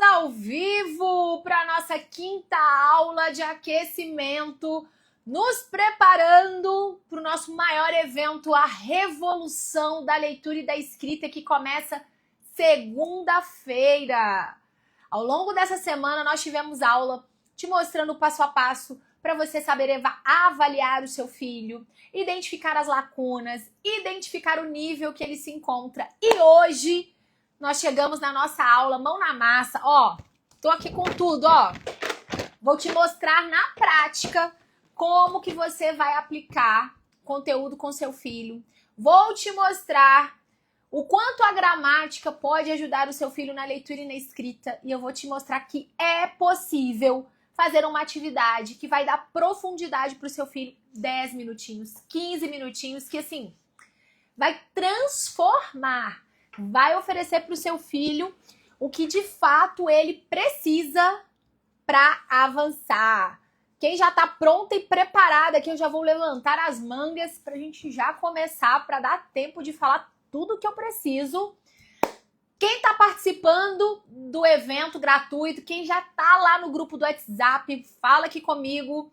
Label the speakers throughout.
Speaker 1: Estamos ao vivo para a nossa quinta aula de aquecimento, nos preparando para o nosso maior evento, a Revolução da Leitura e da Escrita, que começa segunda-feira. Ao longo dessa semana, nós tivemos aula te mostrando o passo a passo para você saber avaliar o seu filho, identificar as lacunas, identificar o nível que ele se encontra. E hoje nós chegamos na nossa aula, mão na massa, ó, tô aqui com tudo, ó. Vou te mostrar na prática como que você vai aplicar conteúdo com seu filho. Vou te mostrar o quanto a gramática pode ajudar o seu filho na leitura e na escrita. E eu vou te mostrar que é possível fazer uma atividade que vai dar profundidade para o seu filho, 10 minutinhos, 15 minutinhos, que assim, vai transformar, vai oferecer para o seu filho o que de fato ele precisa para avançar. Quem já está pronta e preparada aqui, eu já vou levantar as mangas para a gente já começar, para dar tempo de falar tudo que eu preciso. Quem está participando do evento gratuito, quem já está lá no grupo do WhatsApp, fala aqui comigo.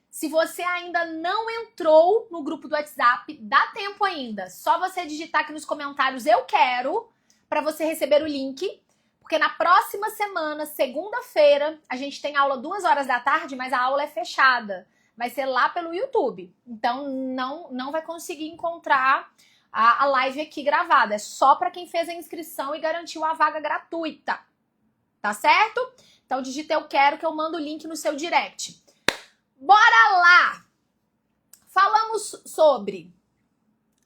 Speaker 1: Se você ainda não entrou no grupo do WhatsApp, dá tempo ainda. Só você digitar aqui nos comentários "eu quero" para você receber o link. Porque na próxima semana, segunda-feira, a gente tem aula 2 horas da tarde, mas a aula é fechada. Vai ser lá pelo YouTube. Então não vai conseguir encontrar a live aqui gravada. É só para quem fez a inscrição e garantiu a vaga gratuita. Tá certo? Então digita "eu quero" que eu mando o link no seu direct. Bora lá! Falamos sobre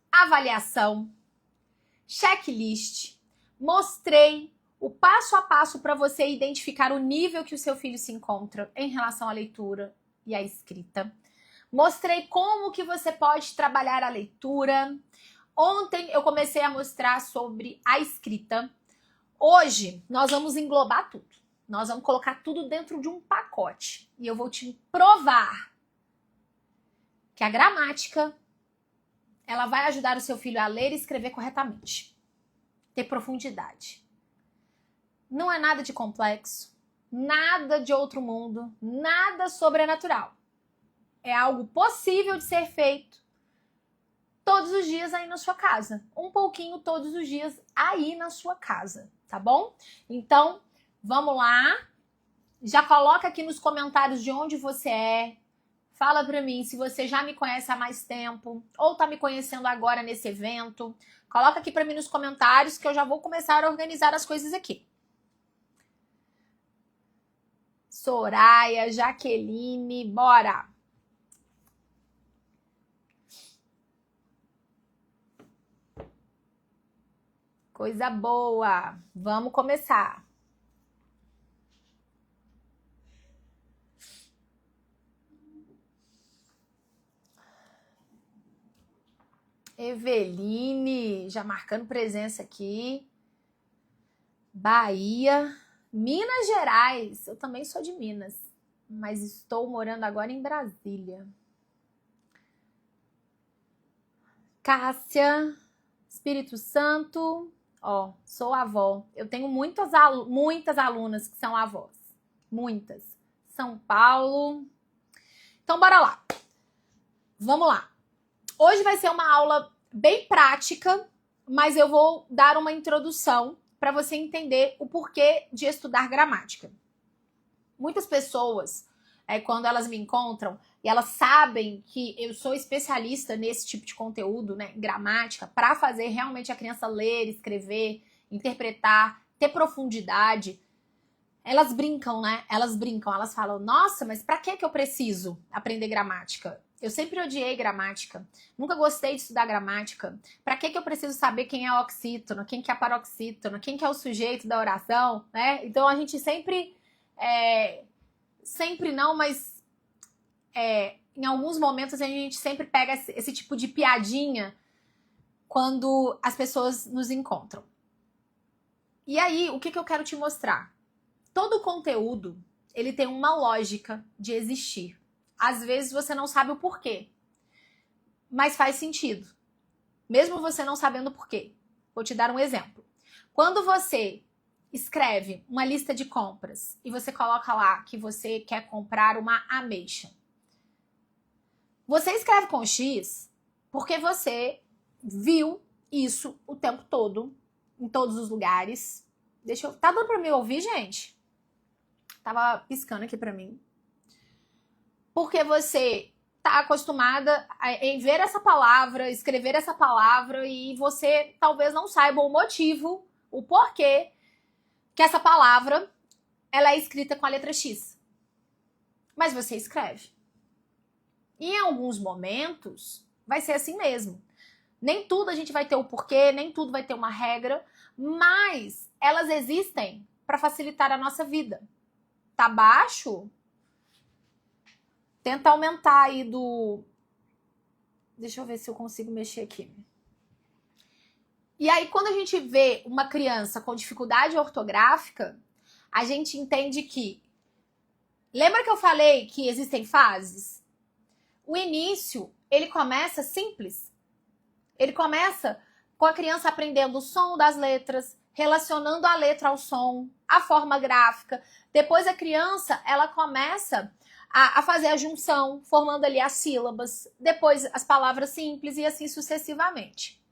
Speaker 1: avaliação, checklist, mostrei o passo a passo para você identificar o nível que o seu filho se encontra em relação à leitura e à escrita. Mostrei como que você pode trabalhar a leitura. Ontem eu comecei a mostrar sobre a escrita. Hoje nós vamos englobar tudo. Nós vamos colocar tudo dentro de um pacote. E eu vou te provar que a gramática, ela vai ajudar o seu filho a ler e escrever corretamente. Ter profundidade. Não é nada de complexo, nada de outro mundo, nada sobrenatural. É algo possível de ser feito todos os dias aí na sua casa. Um pouquinho todos os dias aí na sua casa, tá bom? Então, vamos lá. Já coloca aqui nos comentários de onde você é. Fala pra mim se você já me conhece há mais tempo ou tá me conhecendo agora nesse evento. Coloca aqui pra mim nos comentários que eu já vou começar a organizar as coisas aqui. Soraya, Jaqueline, bora! Coisa boa! Vamos começar! Eveline, já marcando presença aqui. Bahia, Minas Gerais. Eu também sou de Minas, mas estou morando agora em Brasília. Cássia, Espírito Santo. Ó, sou avó. Eu tenho muitas alunas que são avós. Muitas. São Paulo. Então, bora lá. Vamos lá. Hoje vai ser uma aula bem prática, mas eu vou dar uma introdução para você entender o porquê de estudar gramática. Muitas pessoas, quando elas me encontram e elas sabem que eu sou especialista nesse tipo de conteúdo, né, gramática, para fazer realmente a criança ler, escrever, interpretar, ter profundidade, elas brincam, né? Elas falam: nossa, mas para que eu preciso aprender gramática? Eu sempre odiei gramática, nunca gostei de estudar gramática. Para que eu preciso saber quem é oxítono, quem que é paroxítono, quem que é o sujeito da oração, né? Então a gente sempre não, mas em alguns momentos a gente sempre pega esse tipo de piadinha quando as pessoas nos encontram. E aí, o que eu quero te mostrar? Todo conteúdo, ele tem uma lógica de existir. Às vezes você não sabe o porquê, mas faz sentido, mesmo você não sabendo o porquê. Vou te dar um exemplo. Quando você escreve uma lista de compras e você coloca lá que você quer comprar uma ameixa. Você escreve com X porque você viu isso o tempo todo, em todos os lugares. Tá dando pra me ouvir, gente? Tava piscando aqui pra mim. Porque você tá acostumada em ver essa palavra, escrever essa palavra, e você talvez não saiba o motivo, o porquê que essa palavra ela é escrita com a letra X. Mas você escreve. E em alguns momentos vai ser assim mesmo. Nem tudo a gente vai ter o porquê, nem tudo vai ter uma regra, mas elas existem para facilitar a nossa vida. Tá baixo? Tenta aumentar aí do... Deixa eu ver se eu consigo mexer aqui. E aí, quando a gente vê uma criança com dificuldade ortográfica, a gente entende que... Lembra que eu falei que existem fases? O início, ele começa simples. Ele começa com a criança aprendendo o som das letras, relacionando a letra ao som, a forma gráfica. Depois a criança, ela começa a fazer a junção, formando ali as sílabas, depois as palavras simples e assim sucessivamente.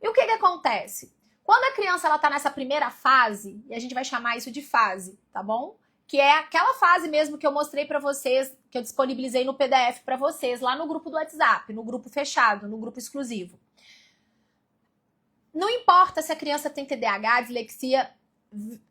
Speaker 1: E o que acontece? Quando a criança ela tá nessa primeira fase, e a gente vai chamar isso de fase, tá bom? Que é aquela fase mesmo que eu mostrei para vocês, que eu disponibilizei no PDF para vocês, lá no grupo do WhatsApp, no grupo fechado, no grupo exclusivo. Não importa se a criança tem TDAH, dislexia,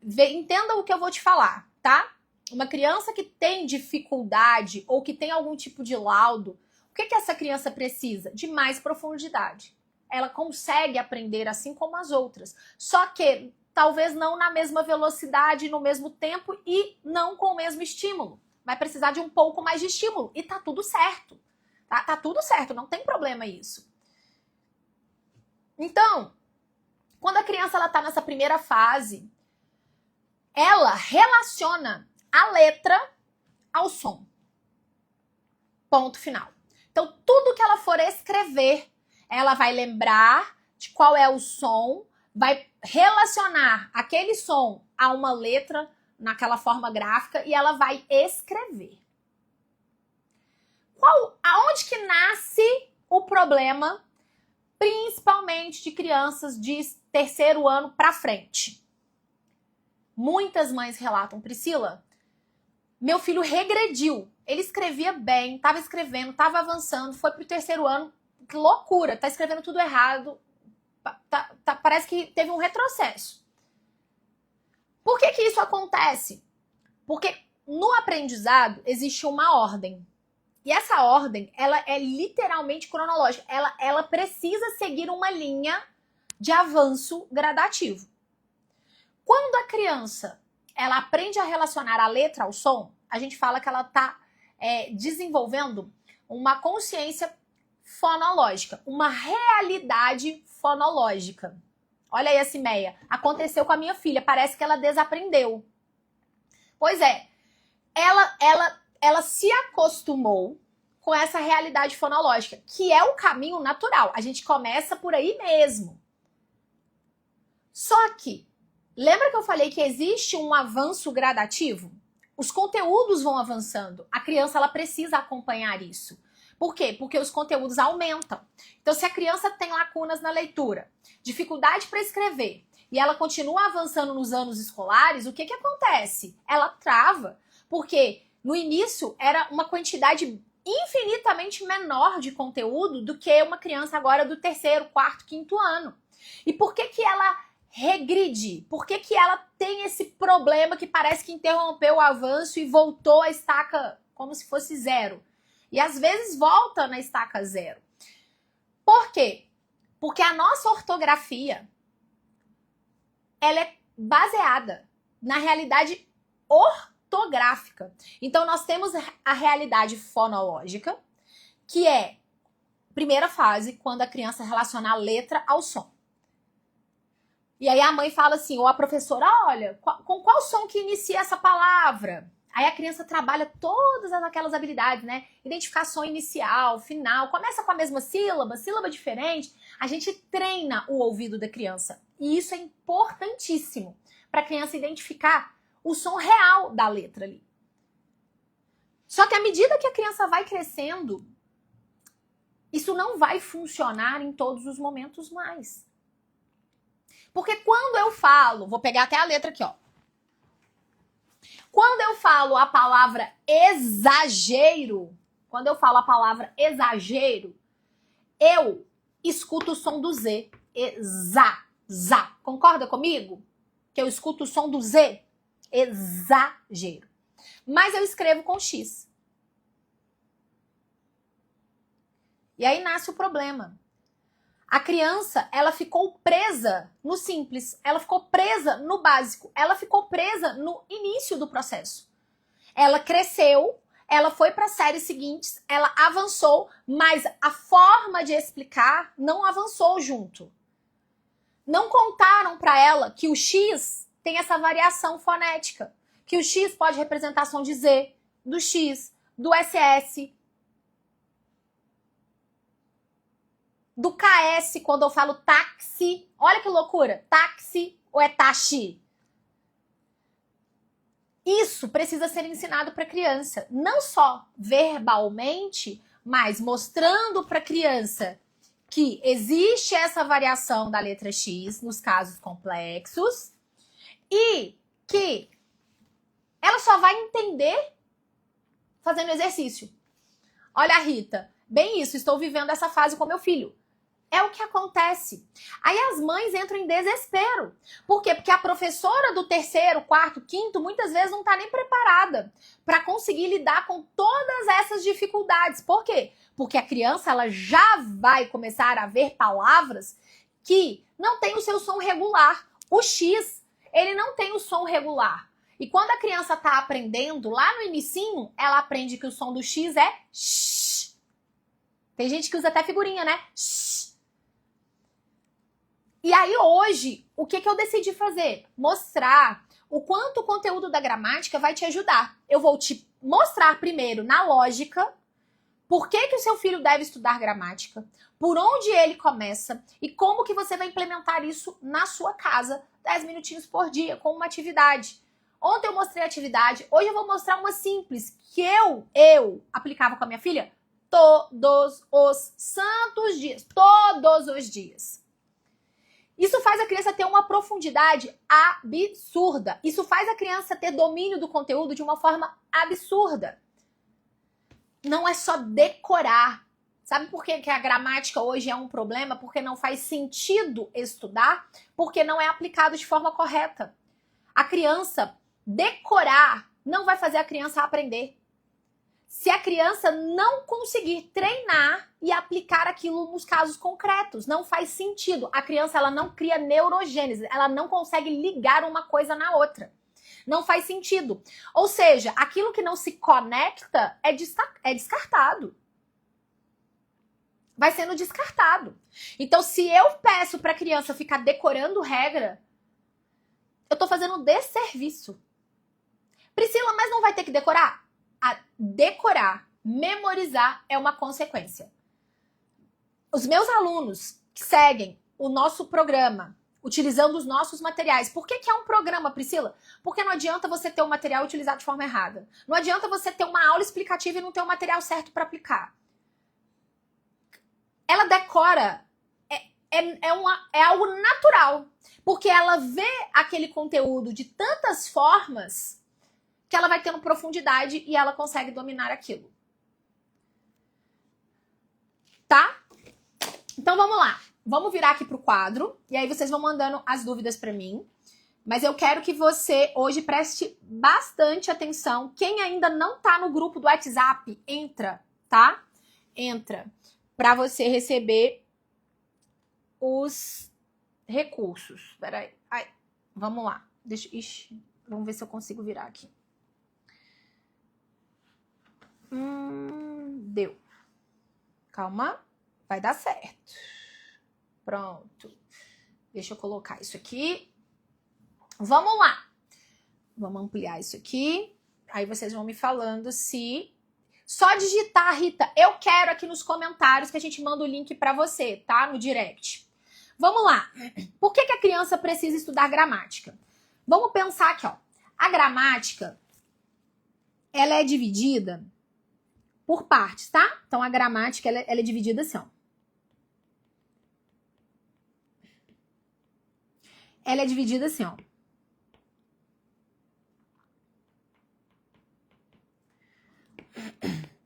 Speaker 1: entenda o que eu vou te falar, tá? Uma criança que tem dificuldade ou que tem algum tipo de laudo, o que essa criança precisa? De mais profundidade. Ela consegue aprender assim como as outras, só que talvez não na mesma velocidade, no mesmo tempo e não com o mesmo estímulo. Vai precisar de um pouco mais de estímulo e tá tudo certo. Tá tudo certo, não tem problema isso. Então, quando a criança ela tá nessa primeira fase, ela relaciona a letra ao som. Ponto final. Então, tudo que ela for escrever, ela vai lembrar de qual é o som, vai relacionar aquele som a uma letra naquela forma gráfica e ela vai escrever. Aonde que nasce o problema, principalmente de crianças de terceiro ano para frente? Muitas mães relatam, Priscila, meu filho regrediu. Ele escrevia bem, estava escrevendo, estava avançando, foi pro terceiro ano. Que loucura, tá escrevendo tudo errado. Parece que teve um retrocesso. Por que isso acontece? Porque no aprendizado existe uma ordem. E essa ordem, ela é literalmente cronológica. Ela precisa seguir uma linha de avanço gradativo. Quando a criança ela aprende a relacionar a letra ao som, a gente fala que ela está desenvolvendo uma consciência fonológica, uma realidade fonológica. Olha aí a Cimeia, aconteceu com a minha filha, parece que ela desaprendeu. Pois é, ela se acostumou com essa realidade fonológica, que é o caminho natural. A gente começa por aí mesmo. Só que, lembra que eu falei que existe um avanço gradativo? Os conteúdos vão avançando. A criança ela precisa acompanhar isso. Por quê? Porque os conteúdos aumentam. Então, se a criança tem lacunas na leitura, dificuldade para escrever, e ela continua avançando nos anos escolares, o que acontece? Ela trava, porque no início era uma quantidade infinitamente menor de conteúdo do que uma criança agora do terceiro, quarto, quinto ano. E por que ela regride? Por que ela tem esse problema que parece que interrompeu o avanço e voltou a estaca como se fosse zero? E às vezes volta na estaca zero. Por quê? Porque a nossa ortografia ela é baseada na realidade ortográfica. Então nós temos a realidade fonológica, que é primeira fase, quando a criança relaciona a letra ao som. E aí a mãe fala assim, ou a professora, olha, com qual som que inicia essa palavra? Aí a criança trabalha todas aquelas habilidades, né? Identificação inicial, final, começa com a mesma sílaba, sílaba diferente. A gente treina o ouvido da criança. E isso é importantíssimo para a criança identificar o som real da letra ali. Só que à medida que a criança vai crescendo, isso não vai funcionar em todos os momentos mais. Porque quando eu falo, vou pegar até a letra aqui, ó. Quando eu falo a palavra exagero, eu escuto o som do Z. Exa. Concorda comigo? Que eu escuto o som do Z? Exagero. Mas eu escrevo com X. E aí nasce o problema. A criança, ela ficou presa no simples, ela ficou presa no básico, ela ficou presa no início do processo. Ela cresceu, ela foi para as séries seguintes, ela avançou, mas a forma de explicar não avançou junto. Não contaram para ela que o X tem essa variação fonética, que o X pode representar som de Z, do X, do SS, do KS, quando eu falo táxi. Olha que loucura. Táxi ou é taxi? Isso precisa ser ensinado para a criança. Não só verbalmente, mas mostrando para a criança que existe essa variação da letra X nos casos complexos e que ela só vai entender fazendo exercício. Olha, Rita, bem isso, estou vivendo essa fase com meu filho. É o que acontece. Aí as mães entram em desespero. Por quê? Porque a professora do terceiro, quarto, quinto, muitas vezes não está nem preparada para conseguir lidar com todas essas dificuldades. Por quê? Porque a criança ela já vai começar a ver palavras que não tem o seu som regular. O X, ele não tem o som regular. E quando a criança está aprendendo, lá no inicinho, ela aprende que o som do X é X. Tem gente que usa até figurinha, né? X. E aí hoje, o que eu decidi fazer? Mostrar o quanto o conteúdo da gramática vai te ajudar. Eu vou te mostrar primeiro na lógica por que o seu filho deve estudar gramática, por onde ele começa e como que você vai implementar isso na sua casa 10 minutinhos por dia com uma atividade. Ontem eu mostrei a atividade, hoje eu vou mostrar uma simples que eu aplicava com a minha filha todos os santos dias, todos os dias. Isso faz a criança ter uma profundidade absurda. Isso faz a criança ter domínio do conteúdo de uma forma absurda. Não é só decorar. Sabe por que a gramática hoje é um problema? Porque não faz sentido estudar, porque não é aplicado de forma correta. A criança decorar não vai fazer a criança aprender. Se a criança não conseguir treinar e aplicar aquilo nos casos concretos, não faz sentido. A criança ela não cria neurogênese, ela não consegue ligar uma coisa na outra. Não faz sentido. Ou seja, aquilo que não se conecta é descartado. Vai sendo descartado. Então, se eu peço para a criança ficar decorando regra, eu tô fazendo um desserviço. Priscila, mas não vai ter que decorar? A decorar, memorizar é uma consequência. Os meus alunos que seguem o nosso programa, utilizando os nossos materiais. Por que é um programa, Priscila? Porque não adianta você ter o material utilizado de forma errada. Não adianta você ter uma aula explicativa e não ter o material certo para aplicar. Ela decora, é algo natural. Porque ela vê aquele conteúdo de tantas formas que ela vai tendo profundidade e ela consegue dominar aquilo. Tá? Então vamos lá. Vamos virar aqui pro quadro e aí vocês vão mandando as dúvidas para mim. Mas eu quero que você hoje preste bastante atenção. Quem ainda não tá no grupo do WhatsApp, entra, tá? Entra para você receber os recursos. Peraí. Ai, vamos lá. Vamos ver se eu consigo virar aqui. Deu. Calma. Vai dar certo. Pronto. Deixa eu colocar isso aqui. Vamos lá. Vamos ampliar isso aqui. Aí vocês vão me falando se... Só digitar, Rita, eu quero aqui nos comentários que a gente manda o link pra você, tá? No direct. Vamos lá. Por que a criança precisa estudar gramática? Vamos pensar aqui, ó. A gramática, ela é dividida por partes, tá? Então, a gramática, ela é dividida assim, ó. Ela é dividida assim, ó.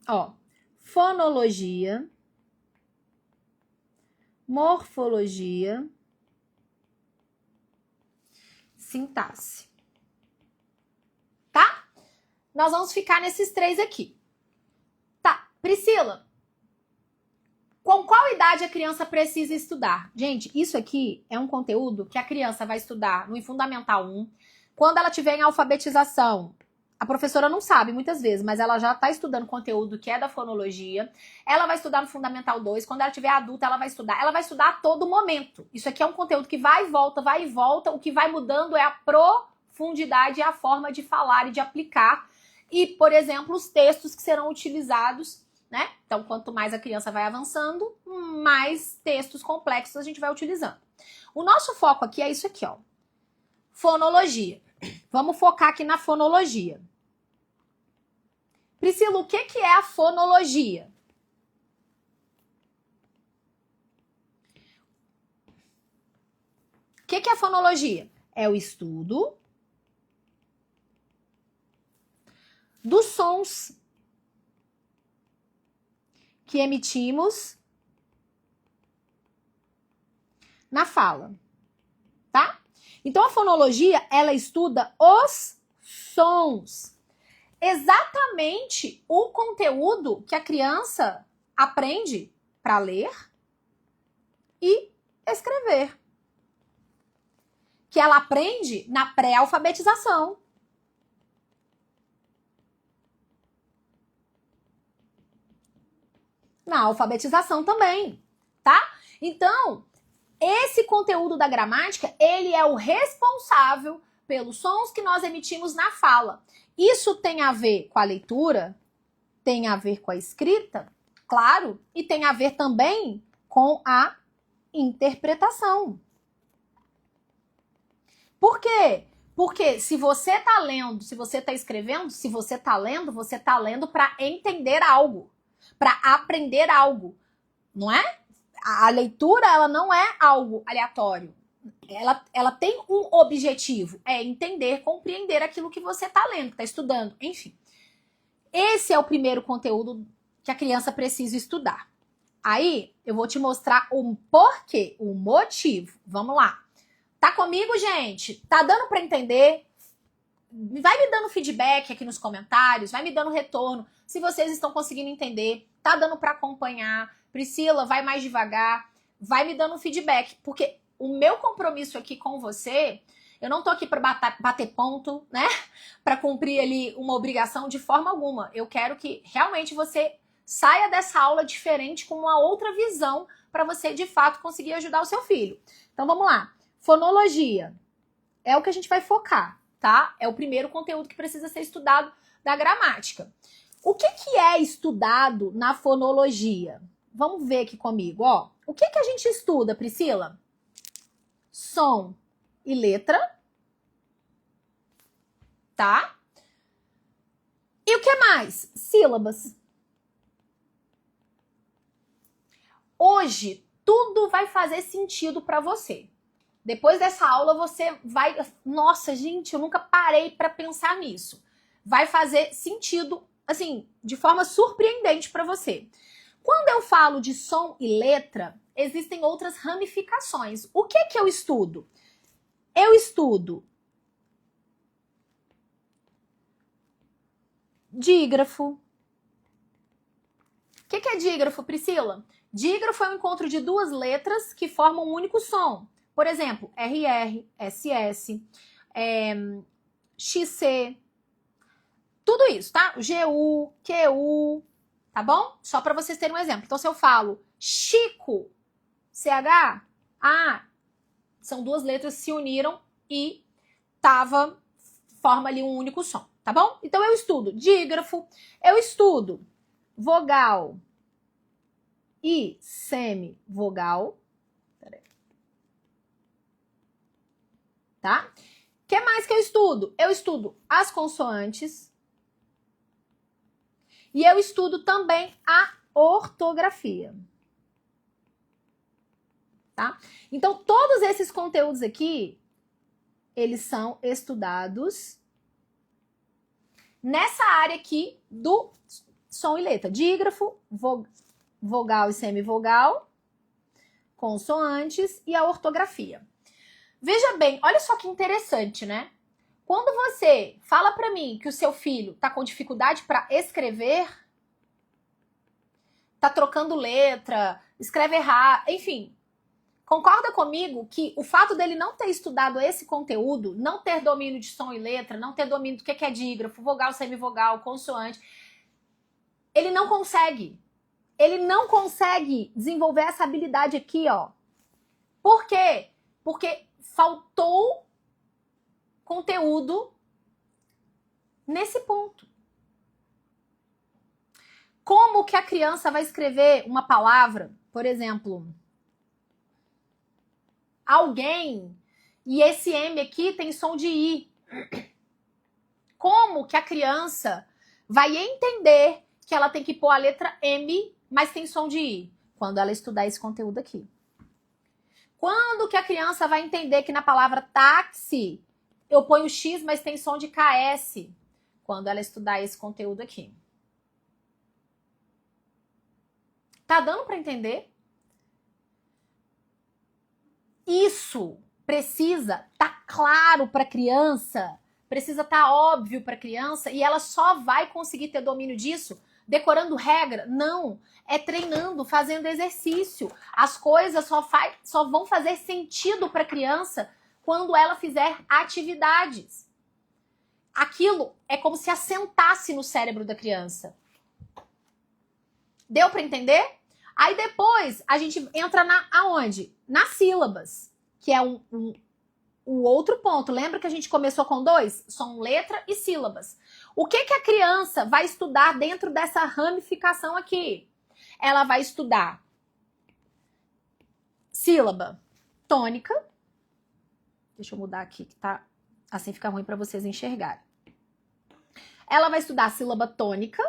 Speaker 1: Ó, fonologia, morfologia, sintaxe. Tá? Nós vamos ficar nesses três aqui. Tá, Priscila, com qual idade a criança precisa estudar? Gente, isso aqui é um conteúdo que a criança vai estudar no Fundamental 1. Quando ela tiver em alfabetização, a professora não sabe muitas vezes, mas ela já está estudando conteúdo que é da fonologia. Ela vai estudar no Fundamental 2. Quando ela tiver adulta, ela vai estudar. Ela vai estudar a todo momento. Isso aqui é um conteúdo que vai e volta, vai e volta. O que vai mudando é a profundidade e a forma de falar e de aplicar. E, por exemplo, os textos que serão utilizados, né? Então, quanto mais a criança vai avançando, mais textos complexos a gente vai utilizando. O nosso foco aqui é isso aqui, ó. Fonologia. Vamos focar aqui na fonologia. Priscila, o que é a fonologia? O que é a fonologia? É o estudo dos sons que emitimos na fala, tá? Então, a fonologia, ela estuda os sons. Exatamente o conteúdo que a criança aprende para ler e escrever. Que ela aprende na pré-alfabetização. Na alfabetização também, tá? Então, esse conteúdo da gramática, ele é o responsável pelos sons que nós emitimos na fala. Isso tem a ver com a leitura, tem a ver com a escrita, claro, e tem a ver também com a interpretação. Por quê? Porque se você está lendo, se você está escrevendo, se você está lendo para entender algo, para aprender algo, não é? A leitura, ela não é algo aleatório. Ela tem um objetivo, é entender, compreender aquilo que você está lendo, está estudando, enfim. Esse é o primeiro conteúdo que a criança precisa estudar. Aí, eu vou te mostrar o porquê, o motivo. Vamos lá. Tá comigo, gente? Tá dando para entender? Vai me dando feedback aqui nos comentários, vai me dando retorno, se vocês estão conseguindo entender, tá dando para acompanhar. Priscila, vai mais devagar, vai me dando feedback, porque o meu compromisso aqui com você, eu não tô aqui para bater ponto, né? Para cumprir ali uma obrigação de forma alguma. Eu quero que realmente você saia dessa aula diferente, com uma outra visão, para você de fato conseguir ajudar o seu filho. Então vamos lá. Fonologia é o que a gente vai focar, tá? É o primeiro conteúdo que precisa ser estudado da gramática. O que é estudado na fonologia? Vamos ver aqui comigo, ó. O que a gente estuda, Priscila? Som e letra, tá? E o que mais? Sílabas. Hoje, tudo vai fazer sentido para você. Depois dessa aula, você vai... Nossa, gente, eu nunca parei para pensar nisso. Vai fazer sentido, assim, de forma surpreendente para você. Quando eu falo de som e letra, existem outras ramificações. O que eu estudo? Eu estudo dígrafo. O que é dígrafo, Priscila? Dígrafo é o encontro de duas letras que formam um único som. Por exemplo, RR, SS, XC, tudo isso, tá? GU, QU, tá bom? Só para vocês terem um exemplo. Então, se eu falo Chico, CH, são duas letras que se uniram e forma ali um único som, tá bom? Então, eu estudo dígrafo, eu estudo vogal e semivogal. Tá? que mais que eu estudo? Eu estudo as consoantes e eu estudo também a ortografia. Tá? Então, todos esses conteúdos aqui, eles são estudados nessa área aqui do som e letra. Dígrafo, vogal e semivogal, consoantes e a ortografia. Veja bem, olha só que interessante, né? Quando você fala para mim que o seu filho tá com dificuldade para escrever, tá trocando letra, escreve errado, enfim, concorda comigo que o fato dele não ter estudado esse conteúdo, não ter domínio de som e letra, não ter domínio do que é dígrafo, vogal, semivogal, consoante, ele não consegue desenvolver essa habilidade aqui, ó. Por quê? Porque faltou conteúdo nesse ponto. Como que a criança vai escrever uma palavra, por exemplo, alguém, e esse M aqui tem som de I. Como que a criança vai entender que ela tem que pôr a letra M, mas tem som de I? Quando ela estudar esse conteúdo aqui. Quando que a criança vai entender que na palavra táxi eu ponho X, mas tem som de KS? Quando ela estudar esse conteúdo aqui. Tá dando para entender? Isso precisa estar claro para a criança, precisa estar óbvio para a criança, e ela só vai conseguir ter domínio disso decorando regra? Não, é treinando, fazendo exercício. As coisas só vão fazer sentido para a criança quando ela fizer atividades. Aquilo é como se assentasse no cérebro da criança. Deu para entender? Aí depois a gente entra aonde? Nas sílabas, que é o outro ponto. Lembra que a gente começou com 2? Som, letra e sílabas. O que a criança vai estudar dentro dessa ramificação aqui? Ela vai estudar sílaba tônica. Deixa eu mudar aqui, que tá assim fica ruim para vocês enxergarem. Ela vai estudar a sílaba tônica.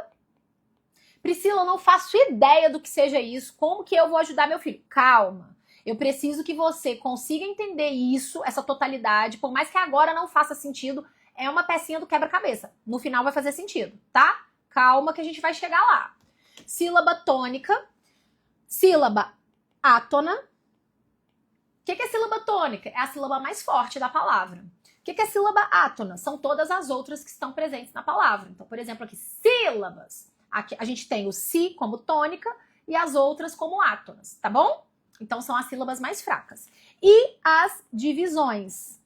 Speaker 1: Priscila, eu não faço ideia do que seja isso. Como que eu vou ajudar meu filho? Calma. Eu preciso que você consiga entender isso, essa totalidade. Por mais que agora não faça sentido, é uma pecinha do quebra-cabeça. No final vai fazer sentido, tá? Calma que a gente vai chegar lá. Sílaba tônica. Sílaba átona. O que é sílaba tônica? É a sílaba mais forte da palavra. O que é sílaba átona? São todas as outras que estão presentes na palavra. Então, por exemplo, aqui, sílabas. Aqui a gente tem o si como tônica e as outras como átonas, tá bom? Então são as sílabas mais fracas. E as divisões.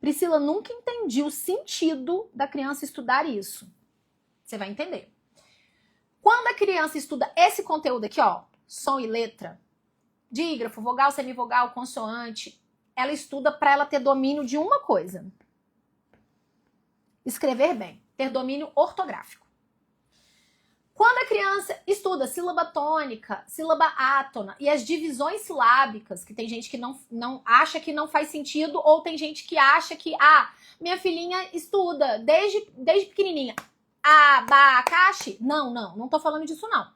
Speaker 1: Priscila, nunca entendi o sentido da criança estudar isso. Você vai entender. Quando a criança estuda esse conteúdo aqui, ó, som e letra, dígrafo, vogal, semivogal, consoante, ela estuda para ela ter domínio de uma coisa. Escrever bem, ter domínio ortográfico. Quando a criança estuda sílaba tônica, sílaba átona e as divisões silábicas, que tem gente que não acha que não faz sentido, ou tem gente que acha que, minha filhinha estuda desde pequenininha. Abacaxi? Não tô falando disso não.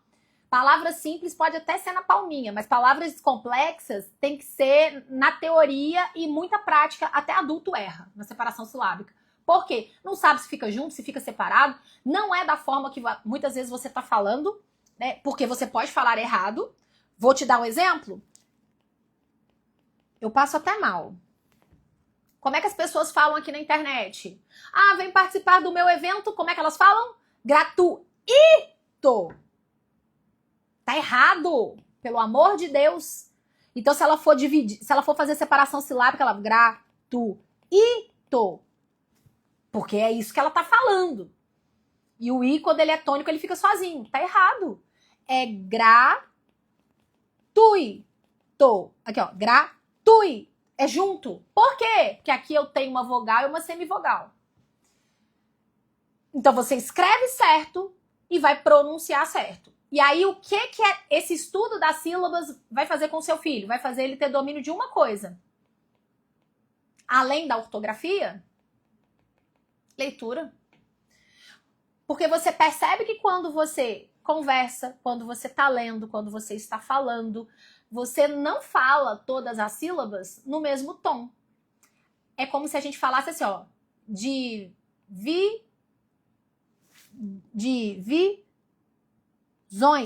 Speaker 1: Palavras simples pode até ser na palminha, mas palavras complexas tem que ser na teoria e muita prática, até adulto erra na separação silábica. Por quê? Não sabe se fica junto, se fica separado. Não é da forma que muitas vezes você está falando, né? Porque você pode falar errado. Vou te dar um exemplo. Eu passo até mal. Como é que as pessoas falam aqui na internet? Vem participar do meu evento. Como é que elas falam? Gratuito. Tá errado. Pelo amor de Deus. Então, se ela for dividir, se ela for fazer separação silábica, ela gratuito. Porque é isso que ela tá falando. E o I, quando ele é tônico, ele fica sozinho. Tá errado. É gratuito. Aqui, ó. Gratuito. É junto. Por quê? Porque aqui eu tenho uma vogal e uma semivogal. Então, você escreve certo e vai pronunciar certo. E aí, o que é esse estudo das sílabas vai fazer com o seu filho? Vai fazer ele ter domínio de uma coisa. Além da ortografia, leitura. Porque você percebe que quando você conversa, quando você está lendo, quando você está falando, você não fala todas as sílabas no mesmo tom. É como se a gente falasse assim, ó, divisões,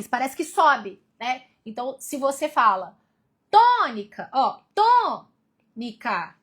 Speaker 1: parece que sobe, né? Então, se você fala tônica, ó, tônica,